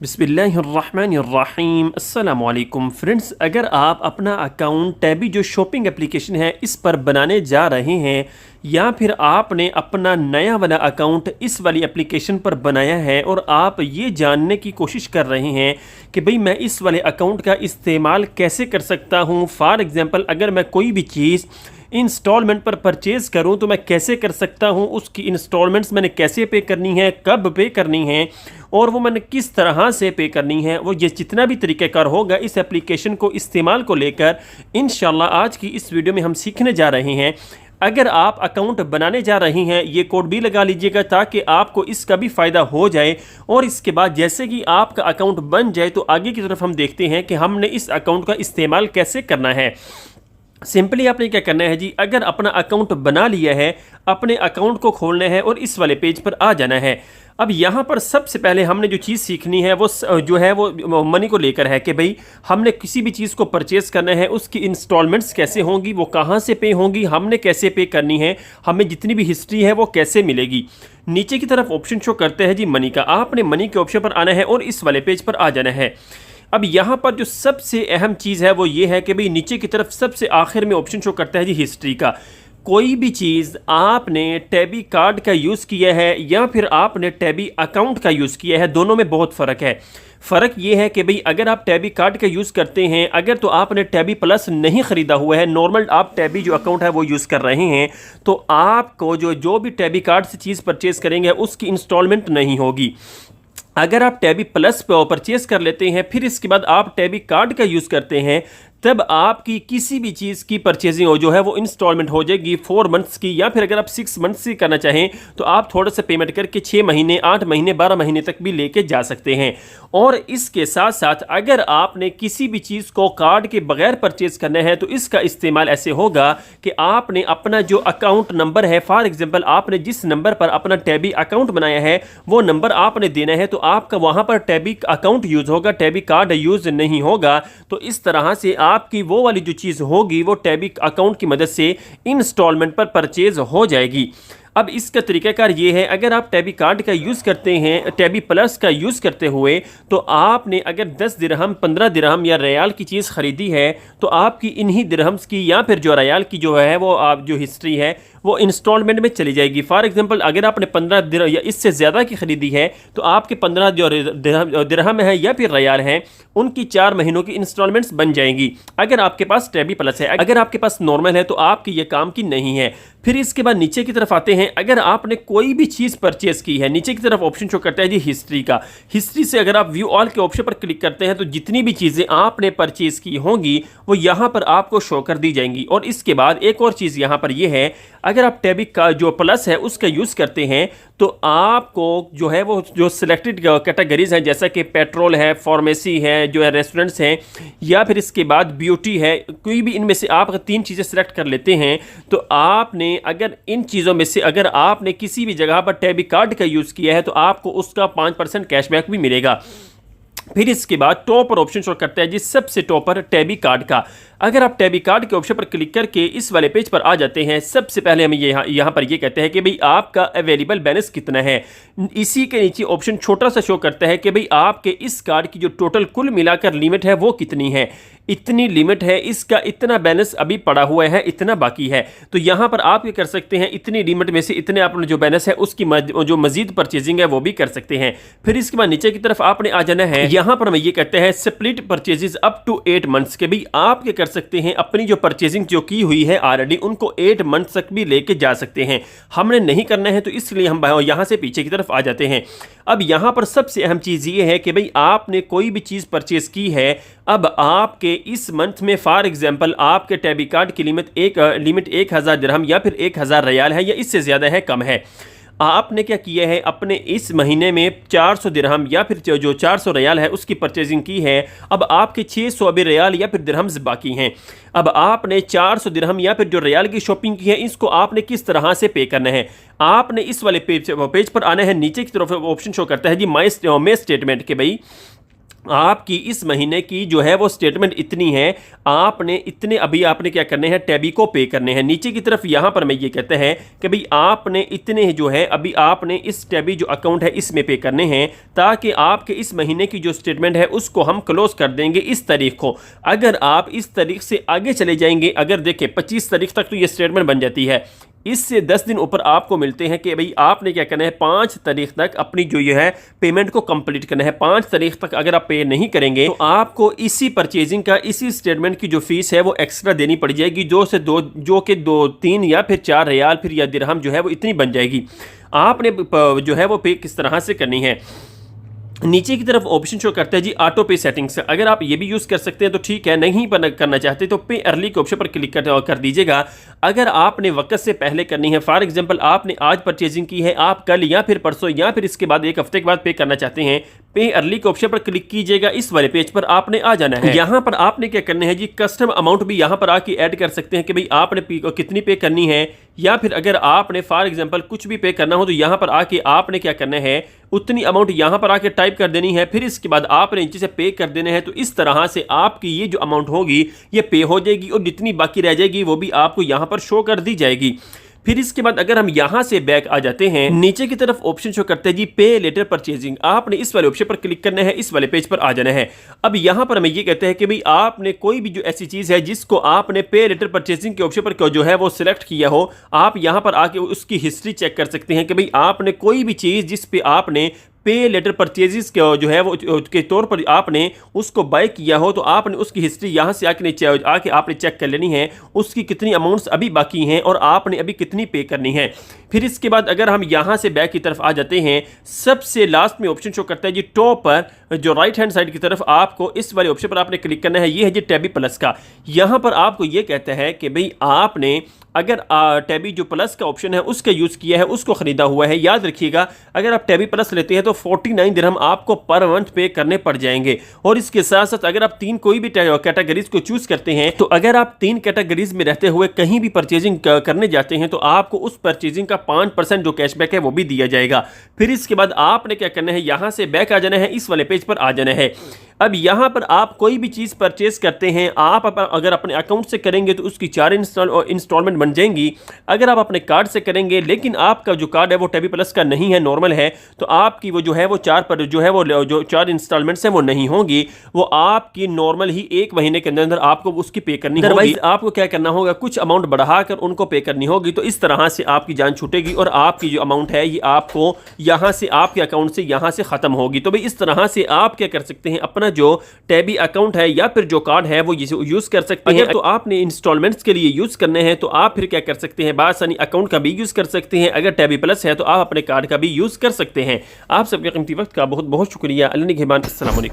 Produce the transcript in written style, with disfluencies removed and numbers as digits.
बिस्मिल्लाहिर्रहमानिर्रहीम अस्सलामुअलैकुम फ्रेंड्स, अगर आप अपना अकाउंट टैबी जो शॉपिंग एप्लीकेशन है इस पर बनाने जा रहे हैं या फिर आपने अपना नया वाला अकाउंट इस वाली एप्लीकेशन पर बनाया है और आप ये जानने की कोशिश कर रहे हैं कि भाई मैं इस वाले अकाउंट का इस्तेमाल कैसे कर सकता हूँ। फॉर एग्ज़ाम्पल, अगर मैं कोई भी चीज़ इंस्टॉलमेंट पर परचेज़ करूं तो मैं कैसे कर सकता हूं, उसकी इंस्टॉलमेंट्स मैंने कैसे पे करनी है, कब पे करनी है और वो मैंने किस तरह से पे करनी है। वो ये जितना भी तरीक़ेकार होगा इस एप्लीकेशन को इस्तेमाल को लेकर इंशाल्लाह आज की इस वीडियो में हम सीखने जा रहे हैं। अगर आप अकाउंट बनाने जा रही हैं ये कोड भी लगा लीजिएगा ताकि आपको इसका भी फ़ायदा हो जाए। और इसके बाद जैसे कि आपका अकाउंट बन जाए तो आगे की तरफ हम देखते हैं कि हमने इस अकाउंट का इस्तेमाल कैसे करना है। सिंपली आपने क्या करना है जी, अगर अपना अकाउंट बना लिया है, अपने अकाउंट को खोलना है और इस वाले पेज पर आ जाना है। अब यहाँ पर सबसे पहले हमने जो चीज़ सीखनी है वो जो है वो मनी को लेकर है कि भाई हमने किसी भी चीज़ को परचेज़ करना है, उसकी इंस्टॉलमेंट्स कैसे होंगी, वो कहाँ से पे होंगी, हमने कैसे पे करनी है, हमें जितनी भी हिस्ट्री है वो कैसे मिलेगी। नीचे की तरफ ऑप्शन शो करते हैं जी मनी का, आपने मनी के ऑप्शन पर आना है और इस वाले पेज पर आ जाना है। अब यहाँ पर जो सबसे अहम चीज़ है वो ये है कि भाई नीचे की तरफ सबसे आखिर में ऑप्शन शो करता है जी हिस्ट्री का। कोई भी चीज़ आपने टैबी कार्ड का यूज़ किया है या फिर आपने टैबी अकाउंट का यूज़ किया है, दोनों में बहुत फ़र्क है। फ़र्क ये है कि भाई अगर आप टैबी कार्ड का यूज़ करते हैं, अगर तो आपने टैबी प्लस नहीं ख़रीदा हुआ है, नॉर्मल आप टैबी जो अकाउंट है वो यूज़ कर रहे हैं, तो आपको जो भी टैबी कार्ड से चीज़ परचेज़ करेंगे उसकी इंस्टॉलमेंट नहीं होगी। अगर आप टैबी प्लस पे परचेज़ कर लेते हैं फिर इसके बाद आप टैबी कार्ड का यूज़ करते हैं, तब आपकी किसी भी चीज़ की परचेजिंग हो जो है वो इंस्टॉलमेंट हो जाएगी 4 मंथ्स की, या फिर अगर आप 6 मंथ्स की करना चाहें तो आप थोड़ा सा पेमेंट करके 6 महीने 8 महीने 12 महीने तक भी लेके जा सकते हैं। और इसके साथ साथ अगर आपने किसी भी चीज़ को कार्ड के बगैर परचेज़ करना है तो इसका इस्तेमाल ऐसे होगा कि आपने अपना जो अकाउंट नंबर है, फॉर एग्जाम्पल आपने जिस नंबर पर अपना टैबी अकाउंट बनाया है वो नंबर आपने देना है, तो आपका वहाँ पर टैबी अकाउंट यूज़ होगा, टैबी कार्ड यूज़ नहीं होगा। तो इस तरह से आपकी वो वाली जो चीज़ होगी वो टैबी अकाउंट की मदद से इंस्टॉलमेंट पर परचेज़ हो जाएगी। अब इसका तरीक़ाकार ये है, अगर आप टैबी कार्ड का यूज़ करते हैं टैबी प्लस का यूज़ करते हुए, तो आपने अगर 10 दिरहम 15 दिरहम या रियाल की चीज़ ख़रीदी है तो आपकी इन्हीं दिरहम्स की या फिर जो रियाल की जो है वो आप जो हिस्ट्री है वो इंस्टॉलमेंट में चली जाएगी। फॉर एग्जांपल, अगर आपने 15 दिरहम या इससे ज़्यादा की ख़रीदी है तो आपके 15 जो दिरहम है या फिर रियाल हैं उनकी 4 महीनों की इंस्टॉलमेंट्स बन जाएंगी अगर आपके पास टैबी प्लस है। अगर आपके पास नॉर्मल है तो आपकी ये काम की नहीं है। फिर इसके बाद नीचे की तरफ आते हैं, अगर आपने कोई भी चीज़ परचेज़ की है, नीचे की तरफ ऑप्शन शो करता है जी हिस्ट्री का। हिस्ट्री से अगर आप व्यू ऑल के ऑप्शन पर क्लिक करते हैं तो जितनी भी चीज़ें आपने परचेज़ की होंगी वो यहाँ पर आपको शो कर दी जाएंगी। और इसके बाद एक और चीज़ यहाँ पर ये है, अगर आप टैबी का जो प्लस है उसका यूज़ करते हैं तो आपको जो है वो जो सिलेक्टेड कैटेगरीज हैं जैसा कि पेट्रोल है, फार्मेसी है, जो है रेस्टोरेंट्स हैं, या फिर इसके बाद ब्यूटी है, कोई भी इनमें से आप अगर 3 चीज़ें सेलेक्ट कर लेते हैं तो आपने अगर इन चीज़ों में से अगर आपने किसी भी जगह पर टैबी कार्ड का यूज़ किया है तो आपको उसका 5% कैशबैक भी मिलेगा। फिर इसके बाद टॉप पर ऑप्शन शो करता है जी सबसे टॉप पर टैबी कार्ड का। अगर आप टैबी कार्ड के ऑप्शन पर क्लिक करके इस वाले पेज पर आ जाते हैं, सबसे पहले हमें यहाँ पर ये कहते हैं कि भाई आपका अवेलेबल बैलेंस कितना है। इसी के नीचे ऑप्शन छोटा सा शो करता है कि भाई आपके इस कार्ड की जो टोटल कुल मिलाकर लिमिट है वो कितनी है। इतनी लिमिट है, इसका इतना बैलेंस अभी पड़ा हुआ है, इतना बाकी है। तो यहाँ पर आप ये कर सकते हैं, इतनी लिमिट में से इतने आपने जो बैलेंस है उसकी जो मजीद परचेजिंग है वो भी कर सकते हैं। फिर इसके बाद नीचे की तरफ आपने आ जाना है, यहाँ पर हमें ये कहते हैं split purchases up to 8 months के भाई आप क्या कर सकते हैं, अपनी जो परचेजिंग जो की हुई है ऑलरेडी उनको 8 मंथ्स तक भी लेके जा सकते हैं। हमने नहीं करना है तो इसलिए हम यहाँ से पीछे की तरफ आ जाते हैं। अब यहाँ पर सबसे अहम चीज़ ये है कि भाई आपने कोई भी चीज़ परचेज की है, अब आपके इस मंथ में फॉर एग्जांपल आपके टैबी कार्ड की लिमिट 1000 दिरहम या फिर 1000 रियाल है या इससे ज़्यादा है, कम है। आपने क्या किया है, अपने इस महीने में 400 दिरहम या फिर जो 400 रियाल है उसकी परचेजिंग की है। अब आपके 600 अभी रियाल या फिर दिरहम्स बाकी हैं। अब आपने 400 दिरहम या फिर जो रियाल की शॉपिंग की है इसको आपने किस तरह से पे करना है। आपने इस वाले पेज पर आना है, नीचे की तरफ ऑप्शन शो करता है जी माई स्टेटमेंट के भाई आपकी इस महीने की जो है वो स्टेटमेंट इतनी है, आपने इतने अभी आपने क्या करने हैं, टैबी को पे करने हैं। नीचे की तरफ यहां पर मैं ये कहते हैं कि भाई आपने इतने जो है अभी आपने इस टैबी जो अकाउंट है इसमें पे करने हैं, ताकि आपके इस महीने की जो स्टेटमेंट है उसको हम क्लोज कर देंगे इस तारीख को। अगर आप इस तारीख से आगे चले जाएंगे, अगर देखें 25 तारीख तक तो ये स्टेटमेंट बन जाती है, इससे 10 दिन ऊपर आपको मिलते हैं कि भाई आपने क्या करना है, 5 तारीख तक अपनी जो ये है पेमेंट को कंप्लीट करना है। 5 तारीख तक अगर आप पे नहीं करेंगे तो आपको इसी परचेजिंग का, इसी स्टेटमेंट की जो फीस है वो एक्स्ट्रा देनी पड़ जाएगी, जो कि 2-3 या फिर 4 रियाल फिर या दिरहम जो है वो इतनी बन जाएगी। आपने जो है वो पे किस तरह से करनी है, नीचे की तरफ ऑप्शन शो करता है जी ऑटो पे सेटिंग्स। अगर आप ये भी यूज़ कर सकते हैं तो ठीक है, नहीं करना चाहते तो पे अर्ली के ऑप्शन पर क्लिक कर दीजिएगा। अगर आपने वक्त से पहले करनी है, फॉर एग्जांपल आपने आज परचेजिंग की है, आप कल या फिर परसों या फिर इसके बाद 1 हफ्ते के बाद पे करना चाहते हैं, पे अर्ली के ऑप्शन पर क्लिक कीजिएगा। इस वाले पेज पर आपने आ जाना है। यहाँ पर आपने क्या करना है जी, कस्टम अमाउंट भी यहाँ पर आके ऐड कर सकते हैं कि भाई आपने कितनी पे करनी है, या फिर अगर आपने फॉर एग्जांपल कुछ भी पे करना हो तो यहाँ पर आके आपने क्या करना है, उतनी अमाउंट यहाँ पर आके टाइप कर देनी है, फिर इसके बाद आपने नीचे से पे कर देने हैं। तो इस तरह से आपकी ये जो अमाउंट होगी ये पे हो जाएगी और जितनी बाकी रह जाएगी वो भी आपको यहाँ पर शो कर दी जाएगी। फिर इसके बाद अगर हम यहां से बैक आ जाते हैं, नीचे की तरफ ऑप्शन शो करते हैं जी पे लेटर परचेजिंग। आपने इस वाले ऑप्शन पर क्लिक करना है, इस वाले पेज पर आ जाना है। अब यहां पर हमें ये कहते हैं कि भाई आपने कोई भी जो ऐसी चीज है जिसको आपने पे लेटर परचेजिंग के ऑप्शन पर जो है वो सिलेक्ट किया हो, आप यहां पर आके उसकी हिस्ट्री चेक कर सकते हैं कि भाई आपने कोई भी चीज जिस पे आपने पे लेटर परचेजेस के जो है वो के तौर पर आपने उसको बाय किया हो, तो आपने उसकी हिस्ट्री यहाँ से आके आपने चेक कर लेनी है, उसकी कितनी अमाउंट्स अभी बाकी हैं और आपने अभी कितनी पे करनी है। फिर इसके बाद अगर हम यहाँ से बैक की तरफ आ जाते हैं, सबसे लास्ट में ऑप्शन शो करता है जी टॉप पर जो राइट हैंड साइड की तरफ, आपको इस वाले ऑप्शन पर आपने क्लिक करना है। ये है जी टैबी प्लस का। यहाँ पर आपको ये कहता है कि भाई आपने अगर टैबी जो प्लस का ऑप्शन है उसका यूज़ किया है, उसको ख़रीदा हुआ है, याद रखिएगा अगर आप टैबी प्लस लेते हैं तो 49 दिरहम आपको पर मंथ पे करने पड़ जाएंगे। और इसके साथ साथ अगर आप कोई भी कैटेगरीज को चूज़ करते हैं, तो अगर आप 3 कैटेगरीज में रहते हुए कहीं भी परचेजिंग करने जाते हैं तो आपको उस परचेजिंग का 5% जो कैशबैक है वो भी दिया जाएगा। फिर इसके बाद आपने क्या करना है, यहाँ से बैक आ जाना है, इस वाले पेज पर आ जाना है। अब यहाँ पर आप कोई भी चीज़ परचेज करते हैं, आप अगर अपने अकाउंट से करेंगे तो उसकी 4 इंस्टॉलमेंट बन जाएंगी। अगर आप अपने कार्ड से करेंगे, लेकिन आपका जो कार्ड है वो टैबी प्लस का नहीं है, नॉर्मल है, तो आपकी वो जो है वो 4 इंस्टॉलमेंट्स हैं वो नहीं होंगी, वो आपकी नॉर्मल ही 1 महीने के अंदर आपको उसकी पे करनी होगी। आपको क्या करना होगा, कुछ अमाउंट बढ़ाकर उनको पे करनी होगी। तो इस तरह से आपकी जान छूटेगी और आपकी जो अमाउंट है ये आपको यहाँ से आपके अकाउंट से यहाँ से ख़त्म होगी। तो भाई इस तरह से आप क्या कर सकते हैं, अपना जो टैबी अकाउंट है या फिर जो कार्ड है वो यूज कर सकते हैं। तो आपने इंस्टॉलमेंट्स के लिए यूज करने हैं तो आप फिर क्या कर सकते हैं, बासानी अकाउंट का भी यूज कर सकते हैं। अगर टैबी प्लस है तो आप अपने कार्ड का भी यूज कर सकते हैं। आप सबके कीमती वक्त का बहुत बहुत शुक्रिया। अल्लाह निगहबान। अस्सलाम वालेकुम।